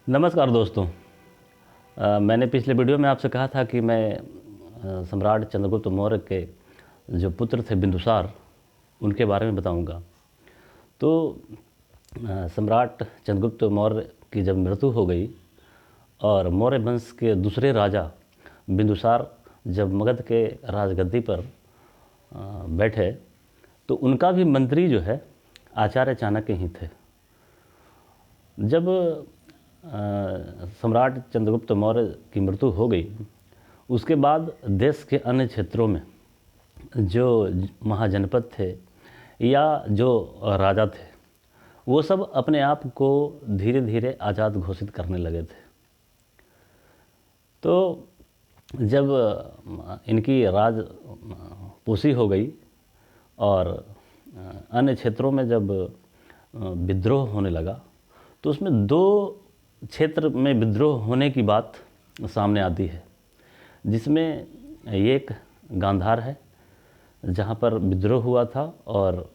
नमस्कार दोस्तों। मैंने पिछले वीडियो में आपसे कहा था कि मैं सम्राट चंद्रगुप्त मौर्य के जो पुत्र थे बिंदुसार, उनके बारे में बताऊंगा। तो सम्राट चंद्रगुप्त मौर्य की जब मृत्यु हो गई और मौर्य वंश के दूसरे राजा बिंदुसार जब मगध के राजगद्दी पर बैठे, तो उनका भी मंत्री जो है आचार्य चाणक्य ही थे। जब सम्राट चंद्रगुप्त मौर्य की मृत्यु हो गई, उसके बाद देश के अन्य क्षेत्रों में जो महाजनपद थे या जो राजा थे, वो सब अपने आप को धीरे धीरे आज़ाद घोषित करने लगे थे। तो जब इनकी राजपूसी हो गई और अन्य क्षेत्रों में जब विद्रोह होने लगा, तो उसमें दो क्षेत्र में विद्रोह होने की बात सामने आती है, जिसमें एक गांधार है जहाँ पर विद्रोह हुआ था और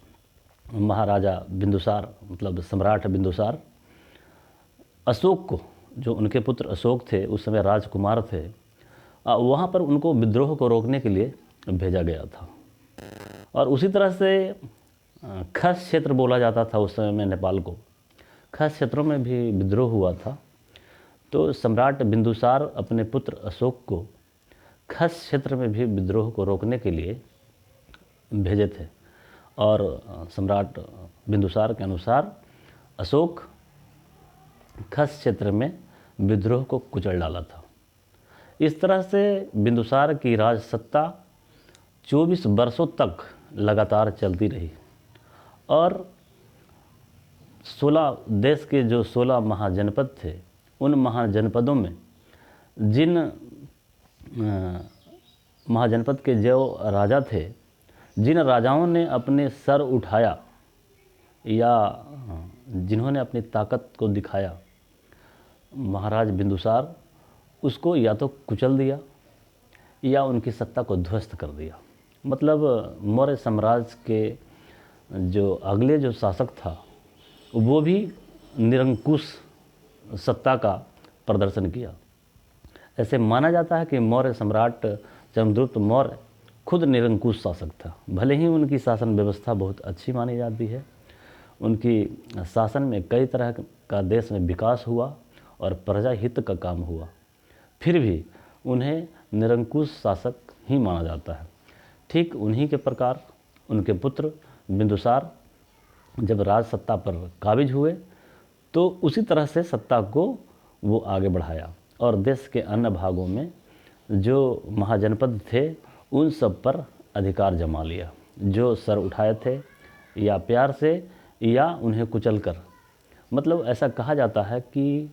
महाराजा बिंदुसार मतलब सम्राट बिंदुसार अशोक को, जो उनके पुत्र अशोक थे उस समय राजकुमार थे, वहाँ पर उनको विद्रोह को रोकने के लिए भेजा गया था। और उसी तरह से खस क्षेत्र बोला जाता था उस समय में नेपाल को। खस क्षेत्रों में भी विद्रोह हुआ था। तो सम्राट बिंदुसार अपने पुत्र अशोक को खस क्षेत्र में भी विद्रोह को रोकने के लिए भेजे थे और सम्राट बिंदुसार के अनुसार अशोक खस क्षेत्र में विद्रोह को कुचल डाला था। इस तरह से बिंदुसार की राज सत्ता 24 वर्षों तक लगातार चलती रही और 16 देश के जो 16 महाजनपद थे, उन महाजनपदों में जिन महाजनपद के जो राजा थे, जिन राजाओं ने अपने सर उठाया या जिन्होंने अपनी ताकत को दिखाया, महाराज बिंदुसार उसको या तो कुचल दिया या उनकी सत्ता को ध्वस्त कर दिया। मतलब मौर्य साम्राज्य के जो अगले जो शासक था, वो भी निरंकुश सत्ता का प्रदर्शन किया। ऐसे माना जाता है कि मौर्य सम्राट चंद्रगुप्त मौर्य खुद निरंकुश शासक था। भले ही उनकी शासन व्यवस्था बहुत अच्छी मानी जाती है, उनकी शासन में कई तरह का देश में विकास हुआ और प्रजा हित का काम हुआ, फिर भी उन्हें निरंकुश शासक ही माना जाता है। ठीक उन्हीं के प्रकार उनके पुत्र बिंदुसार जब राज सत्ता पर काबिज हुए, तो उसी तरह से सत्ता को वो आगे बढ़ाया और देश के अन्य भागों में जो महाजनपद थे उन सब पर अधिकार जमा लिया। जो सर उठाए थे या प्यार से या उन्हें कुचल कर। मतलब ऐसा कहा जाता है कि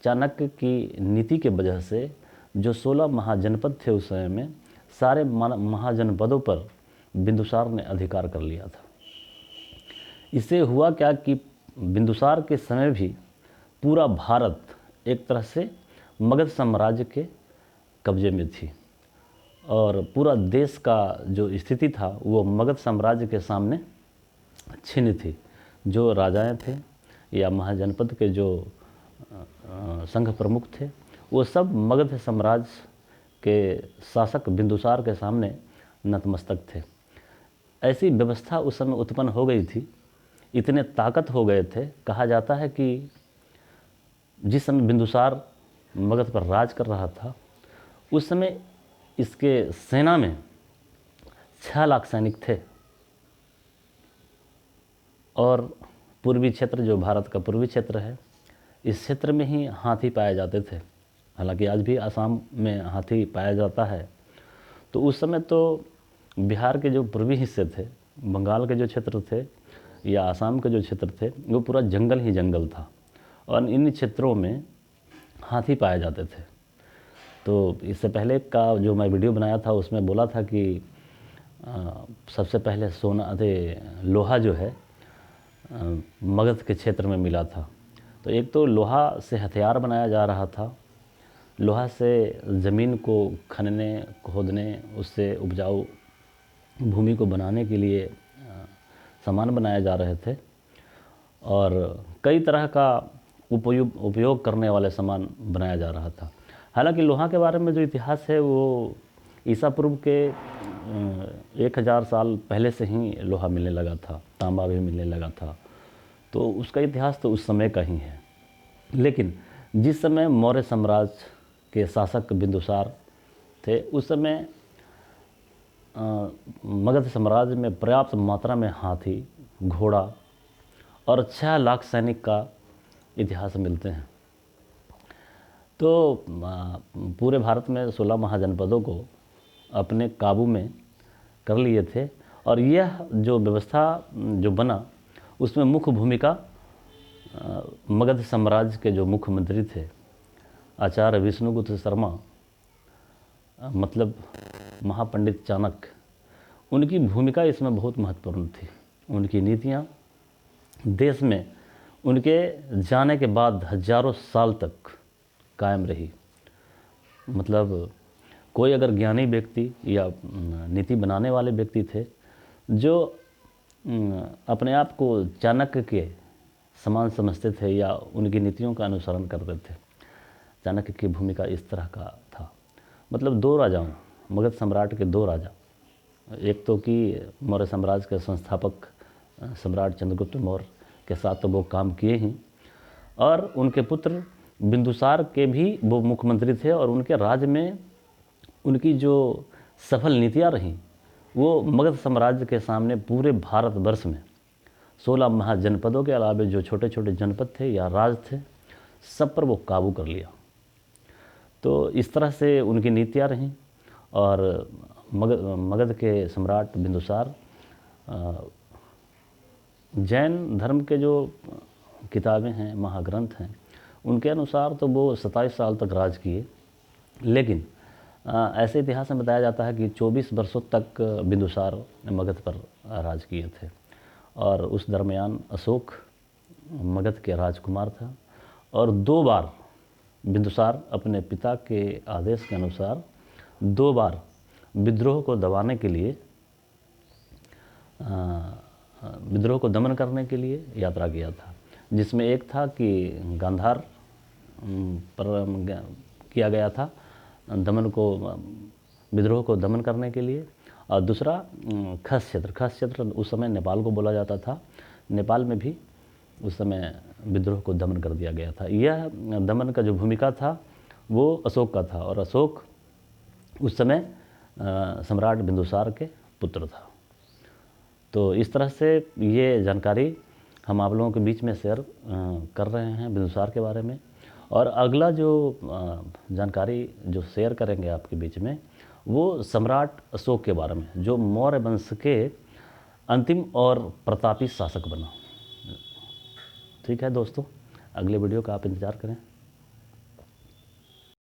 चाणक्य की नीति के वजह से जो 16 महाजनपद थे उस समय में, सारे महाजनपदों पर बिंदुसार ने अधिकार कर लिया था। इससे हुआ क्या कि बिंदुसार के समय भी पूरा भारत एक तरह से मगध साम्राज्य के कब्जे में थी और पूरा देश का जो स्थिति था वो मगध साम्राज्य के सामने छिन्न थी। जो राजाएं थे या महाजनपद के जो संघ प्रमुख थे, वो सब मगध साम्राज्य के शासक बिंदुसार के सामने नतमस्तक थे। ऐसी व्यवस्था उस समय उत्पन्न हो गई थी, इतने ताकत हो गए थे। कहा जाता है कि जिस समय बिंदुसार मगध पर राज कर रहा था, उस समय इसके सेना में 6 लाख सैनिक थे और पूर्वी क्षेत्र, जो भारत का पूर्वी क्षेत्र है, इस क्षेत्र में ही हाथी पाए जाते थे। हालांकि आज भी आसाम में हाथी पाया जाता है। तो उस समय तो बिहार के जो पूर्वी हिस्से थे, बंगाल के जो क्षेत्र थे या आसाम के जो क्षेत्र थे, वो पूरा जंगल ही जंगल था और इन क्षेत्रों में हाथी पाए जाते थे। तो इससे पहले का जो मैं वीडियो बनाया था उसमें बोला था कि सबसे पहले लोहा जो है मगध के क्षेत्र में मिला था। तो एक तो लोहा से हथियार बनाया जा रहा था, लोहा से ज़मीन को खनने खोदने, उससे उपजाऊ भूमि को बनाने के लिए सामान बनाए जा रहे थे और कई तरह का उपयोग करने वाले सामान बनाया जा रहा था। हालांकि लोहा के बारे में जो इतिहास है वो ईसा पूर्व के 1000 साल पहले से ही लोहा मिलने लगा था, तांबा भी मिलने लगा था, तो उसका इतिहास तो उस समय का ही है। लेकिन जिस समय मौर्य साम्राज्य के शासक बिंदुसार थे, उस समय मगध साम्राज्य में पर्याप्त मात्रा में हाथी, घोड़ा और 6 लाख सैनिक का इतिहास मिलते हैं। तो पूरे भारत में 16 महाजनपदों को अपने काबू में कर लिए थे, और यह जो व्यवस्था जो बना उसमें मुख्य भूमिका मगध साम्राज्य के जो मुख्यमंत्री थे आचार्य विष्णुगुप्त शर्मा, मतलब महापंडित चाणक्य, उनकी भूमिका इसमें बहुत महत्वपूर्ण थी। उनकी नीतियाँ देश में उनके जाने के बाद हजारों साल तक कायम रही। मतलब कोई अगर ज्ञानी व्यक्ति या नीति बनाने वाले व्यक्ति थे जो अपने आप को चाणक्य के समान समझते थे या उनकी नीतियों का अनुसरण करते थे, चाणक्य की भूमिका इस तरह का था। मतलब 2 राजाओं, मगध सम्राट के 2 राजा, एक तो कि मौर्य साम्राज्य के संस्थापक सम्राट चंद्रगुप्त मौर्य के साथ तो वो काम किए ही, और उनके पुत्र बिंदुसार के भी वो मुख्यमंत्री थे, और उनके राज्य में उनकी जो सफल नीतियाँ रहीं वो मगध साम्राज्य के सामने पूरे भारतवर्ष में 16 महाजनपदों के अलावे जो छोटे छोटे जनपद थे या राज थे, सब पर वो काबू कर लिया। तो इस तरह से उनकी नीतियाँ रहीं। और मगध के सम्राट बिंदुसार जैन धर्म के जो किताबें हैं, महाग्रंथ हैं, उनके अनुसार तो वो 27 साल तक राज किए। लेकिन ऐसे इतिहास में बताया जाता है कि 24 वर्षों तक बिंदुसार मगध पर राज किए थे, और उस दरमियान अशोक मगध के राजकुमार था, और 2 बार बिंदुसार अपने पिता के आदेश के अनुसार 2 बार विद्रोह को दबाने के लिए, विद्रोह को दमन करने के लिए यात्रा किया था, जिसमें एक था कि गांधार पर किया गया था दमन को, विद्रोह को दमन करने के लिए, और दूसरा खस क्षेत्र उस समय नेपाल को बोला जाता था, नेपाल में भी उस समय विद्रोह को दमन कर दिया गया था। यह दमन का जो भूमिका था वो अशोक का था, और अशोक उस समय सम्राट बिंदुसार के पुत्र था। तो इस तरह से ये जानकारी हम आप लोगों के बीच में शेयर कर रहे हैं बिंदुसार के बारे में। और अगला जो जानकारी जो शेयर करेंगे आपके बीच में, वो सम्राट अशोक के बारे में, जो मौर्य वंश के अंतिम और प्रतापी शासक बना। ठीक है दोस्तों, अगले वीडियो का आप इंतज़ार करें।